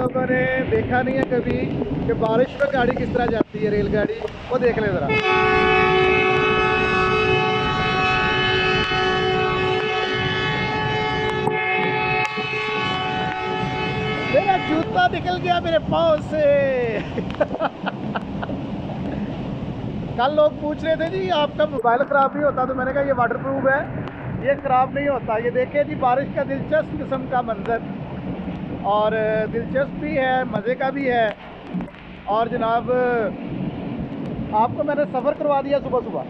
लोगों ने देखा नहीं है कभी कि बारिश में गाड़ी किस तरह जाती है, रेलगाड़ी, वो देख लें ज़रा। मेरा जूता निकल गया मेरे पाँव से। कल लोग पूछ रहे थे जी आपका मोबाइल ख़राब नहीं होता, तो मैंने कहा ये वाटर प्रूफ है, ये ख़राब नहीं होता। ये देखिए जी बारिश का दिलचस्प किस्म का मंजर, और दिलचस्प भी है, मज़े का भी है। और जनाब आपको मैंने सफ़र करवा दिया, सुबह सुबह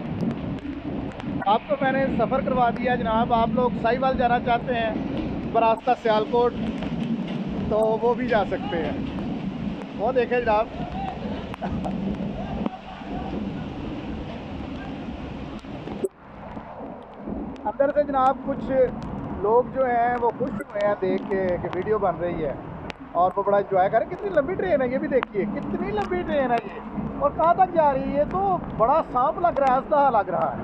आपको मैंने सफ़र करवा दिया जनाब। आप लोग साहिवाल जाना चाहते हैं बरास्ता सियालकोट, तो वो भी जा सकते हैं। वो देखें जनाब, अंदर से जनाब कुछ लोग जो हैं वो खुश हुए हैं देख के कि वीडियो बन रही है, और वो बड़ा इंजॉय करें। कितनी लंबी ट्रेन है, ये भी देखिए कितनी लंबी ट्रेन है ये, और कहाँ तक जा रही है। तो बड़ा सांप लग रहा है, अजदहा लग रहा है।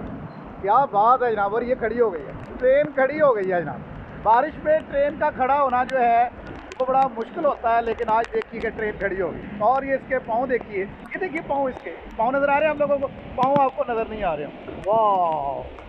क्या बात है जनाब। और ये खड़ी हो गई है, ट्रेन खड़ी हो गई है जनाब। बारिश में ट्रेन का खड़ा होना जो है वो बड़ा मुश्किल होता है, लेकिन आज देखिए कि ट्रेन खड़ी हो गई। और ये इसके पाँव देखिए, ये देखिए पाँव, इसके पाँव नज़र आ रहे हैं हम लोगों को, पाँव आपको नज़र नहीं आ रहे हैं। वाह।